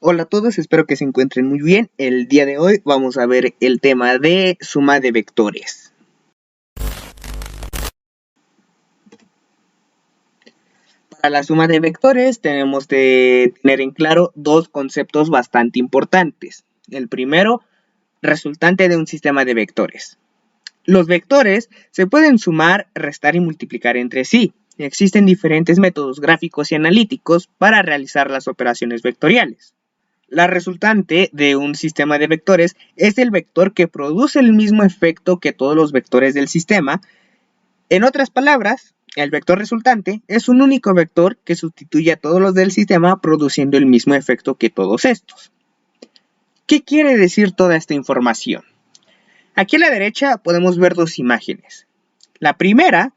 Hola a todos, espero que se encuentren muy bien. El día de hoy vamos a ver el tema de suma de vectores. Para la suma de vectores tenemos que tener en claro dos conceptos bastante importantes. El primero, resultante de un sistema de vectores. Los vectores se pueden sumar, restar y multiplicar entre sí. Existen diferentes métodos gráficos y analíticos para realizar las operaciones vectoriales. La resultante de un sistema de vectores es el vector que produce el mismo efecto que todos los vectores del sistema. En otras palabras, el vector resultante es un único vector que sustituye a todos los del sistema produciendo el mismo efecto que todos estos. ¿Qué quiere decir toda esta información? Aquí a la derecha podemos ver dos imágenes. La primera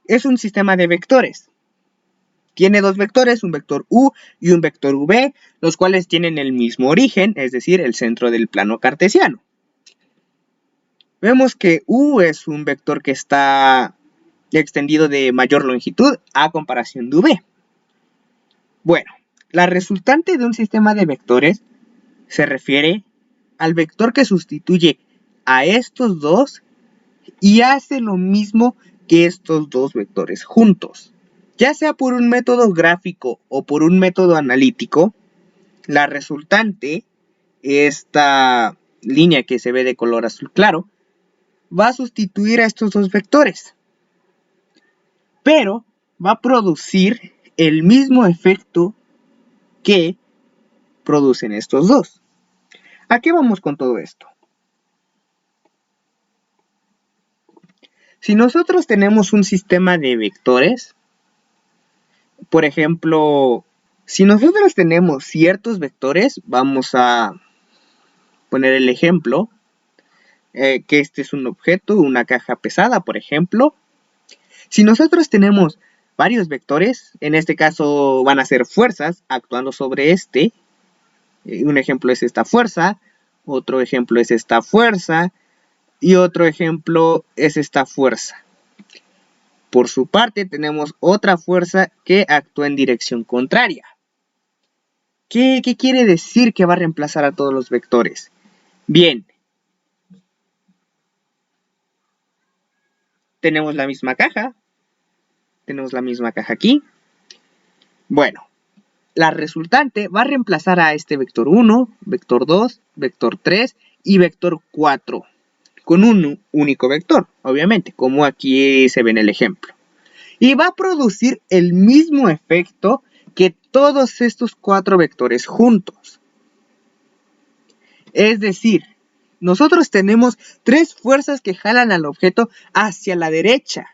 es un sistema de vectores. Tiene dos vectores, un vector u y un vector v, los cuales tienen el mismo origen, es decir, el centro del plano cartesiano. Vemos que u es un vector que está extendido de mayor longitud a comparación de v. Bueno, la resultante de un sistema de vectores se refiere al vector que sustituye a estos dos y hace lo mismo que estos dos vectores juntos. Ya sea por un método gráfico o por un método analítico, la resultante, esta línea que se ve de color azul claro, va a sustituir a estos dos vectores, pero va a producir el mismo efecto que producen estos dos. ¿A qué vamos con todo esto? Si nosotros tenemos un sistema de vectores, por ejemplo, si nosotros tenemos ciertos vectores, vamos a poner el ejemplo, que este es un objeto, una caja pesada, por ejemplo. Si nosotros tenemos varios vectores, en este caso van a ser fuerzas actuando sobre este. Un ejemplo es esta fuerza, otro ejemplo es esta fuerza y otro ejemplo es esta fuerza. Por su parte tenemos otra fuerza que actúa en dirección contraria. ¿Qué quiere decir que va a reemplazar a todos los vectores? Bien, tenemos la misma caja aquí. Bueno, la resultante va a reemplazar a este vector 1, vector 2, vector 3 y vector 4 con un único vector, obviamente, como aquí se ve en el ejemplo. Y va a producir el mismo efecto que todos estos cuatro vectores juntos. Es decir, nosotros tenemos tres fuerzas que jalan al objeto hacia la derecha,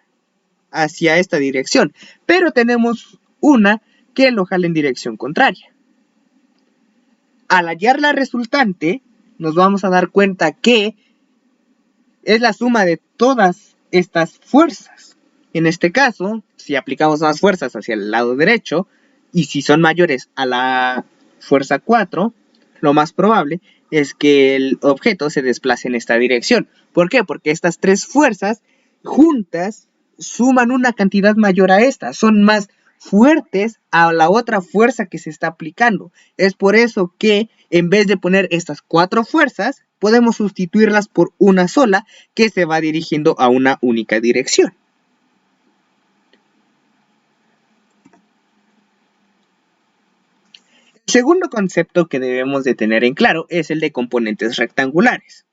hacia esta dirección, pero tenemos una que lo jala en dirección contraria. Al hallar la resultante, nos vamos a dar cuenta que es la suma de todas estas fuerzas. En este caso, si aplicamos más fuerzas hacia el lado derecho, y si son mayores a la fuerza 4, lo más probable es que el objeto se desplace en esta dirección. ¿Por qué? Porque estas tres fuerzas juntas suman una cantidad mayor a esta, son más fuertes a la otra fuerza que se está aplicando. Es por eso que en vez de poner estas cuatro fuerzas, podemos sustituirlas por una sola que se va dirigiendo a una única dirección. El segundo concepto que debemos de tener en claro es el de componentes rectangulares.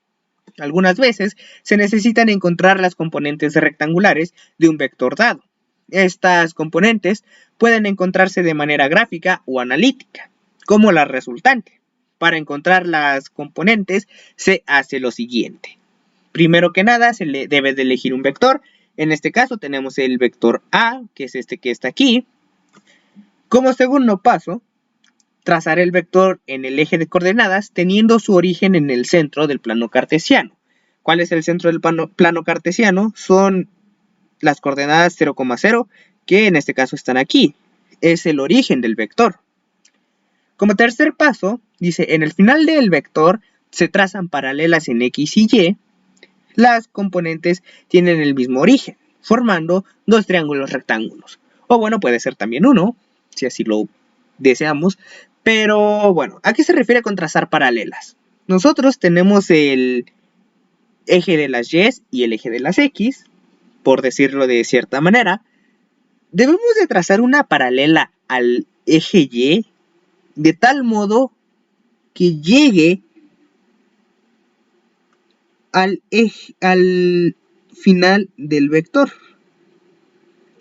Algunas veces se necesitan encontrar las componentes rectangulares de un vector dado. Estas componentes pueden encontrarse de manera gráfica o analítica, como la resultante. Para encontrar las componentes se hace lo siguiente. Primero que nada se le debe de elegir un vector. En este caso tenemos el vector A, que es este que está aquí. Como segundo paso, trazar el vector en el eje de coordenadas teniendo su origen en el centro del plano cartesiano. ¿Cuál es el centro del plano cartesiano? Son las coordenadas 0, 0, que en este caso están aquí. Es el origen del vector. Como tercer paso, dice, en el final del vector se trazan paralelas en X y Y. Las componentes tienen el mismo origen, formando dos triángulos rectángulos. O bueno, puede ser también uno, si así lo deseamos, Pero bueno, ¿a qué se refiere con trazar paralelas? Nosotros tenemos el eje de las y y el eje de las x, por decirlo de cierta manera. Debemos de trazar una paralela al eje y de tal modo que llegue al final del vector.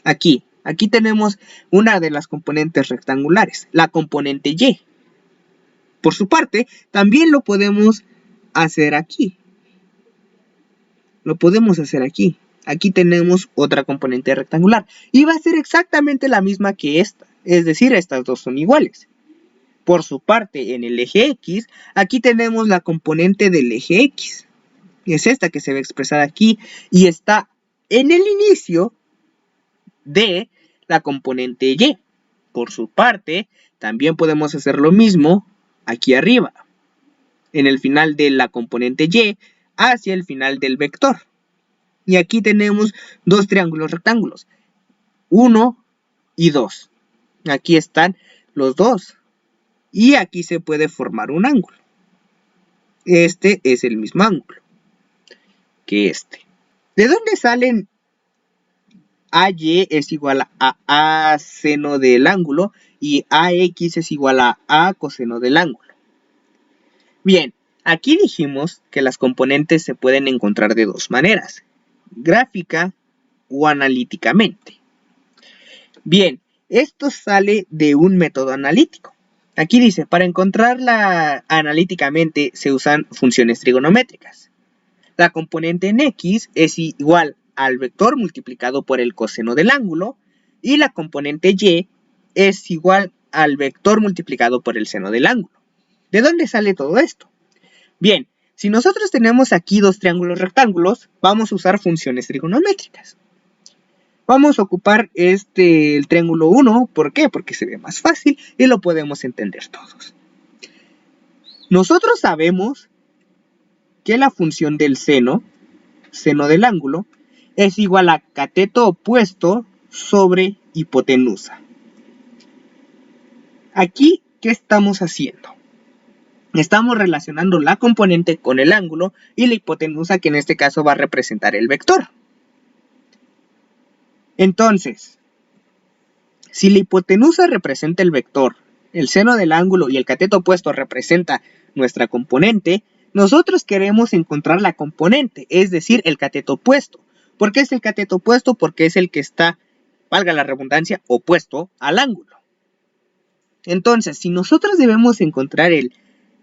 Aquí tenemos una de las componentes rectangulares, la componente y. Por su parte, también lo podemos hacer aquí. Aquí tenemos otra componente rectangular y va a ser exactamente la misma que esta, es decir, estas dos son iguales. Por su parte, en el eje X, aquí tenemos la componente del eje X. Es esta que se ve expresada aquí y está en el inicio de la componente Y. Por su parte, también podemos hacer lo mismo aquí arriba, en el final de la componente Y hacia el final del vector. Y aquí tenemos dos triángulos rectángulos, 1 y 2. Aquí están los dos. Y aquí se puede formar un ángulo. Este es el mismo ángulo que este. ¿De dónde salen AY es igual a seno del ángulo y AX es igual a coseno del ángulo? Bien, aquí dijimos que las componentes se pueden encontrar de dos maneras, gráfica o analíticamente. Bien, esto sale de un método analítico. Aquí dice, para encontrarla analíticamente se usan funciones trigonométricas. La componente en X es igual al vector multiplicado por el coseno del ángulo y la componente Y es igual al vector multiplicado por el seno del ángulo. ¿De dónde sale todo esto? Bien, si nosotros tenemos aquí dos triángulos rectángulos, vamos a usar funciones trigonométricas. Vamos a ocupar el triángulo 1, ¿por qué? Porque se ve más fácil y lo podemos entender todos. Nosotros sabemos que la función del seno del ángulo, es igual a cateto opuesto sobre hipotenusa. Aquí, ¿qué estamos haciendo? Estamos relacionando la componente con el ángulo y la hipotenusa, que en este caso va a representar el vector. Entonces, si la hipotenusa representa el vector, el seno del ángulo y el cateto opuesto representa nuestra componente, nosotros queremos encontrar la componente, es decir, el cateto opuesto. ¿Por qué es el cateto opuesto? Porque es el que está, valga la redundancia, opuesto al ángulo. Entonces, si nosotros debemos encontrar el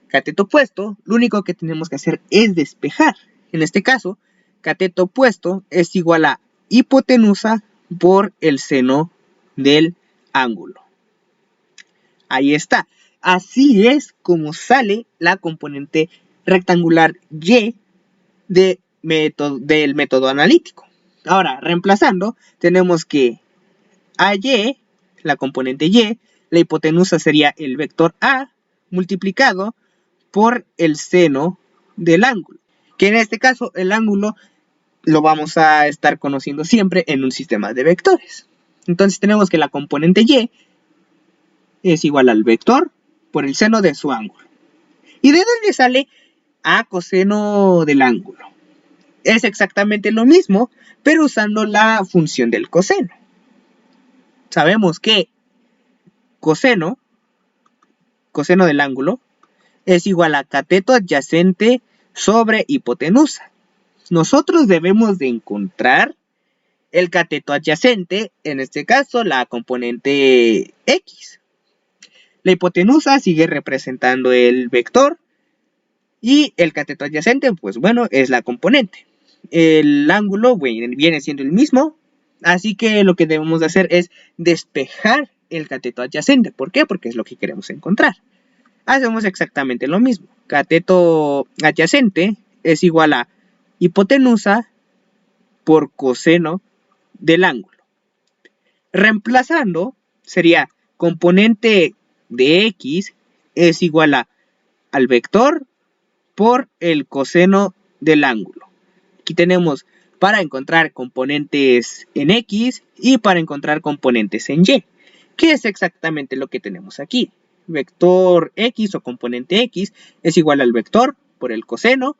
cateto opuesto, lo único que tenemos que hacer es despejar. En este caso, cateto opuesto es igual a hipotenusa por el seno del ángulo. Ahí está. Así es como sale la componente rectangular Y del método analítico. Ahora, reemplazando, tenemos que AY, la componente Y, la hipotenusa sería el vector A multiplicado por el seno del ángulo. Que en este caso el ángulo lo vamos a estar conociendo siempre en un sistema de vectores. Entonces tenemos que la componente Y es igual al vector por el seno de su ángulo. ¿Y de dónde sale A coseno del ángulo? Es exactamente lo mismo, pero usando la función del coseno. Sabemos que coseno del ángulo, es igual a cateto adyacente sobre hipotenusa. Nosotros debemos de encontrar el cateto adyacente, en este caso la componente X. La hipotenusa sigue representando el vector y el cateto adyacente, pues bueno, es la componente. El ángulo viene siendo el mismo, así que lo que debemos de hacer es despejar el cateto adyacente. ¿Por qué? Porque es lo que queremos encontrar. Hacemos exactamente lo mismo. Cateto adyacente es igual a hipotenusa por coseno del ángulo. Reemplazando, sería componente de X es igual al vector por el coseno del ángulo. Aquí tenemos para encontrar componentes en X y para encontrar componentes en Y, que es exactamente lo que tenemos aquí. vector X o componente X es igual al vector por el coseno.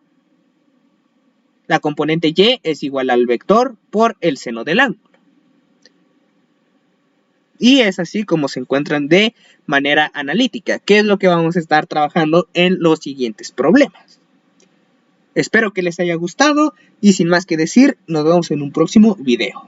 La componente Y es igual al vector por el seno del ángulo. Y es así como se encuentran de manera analítica, que es lo que vamos a estar trabajando en los siguientes problemas. Espero que les haya gustado y sin más que decir, nos vemos en un próximo video.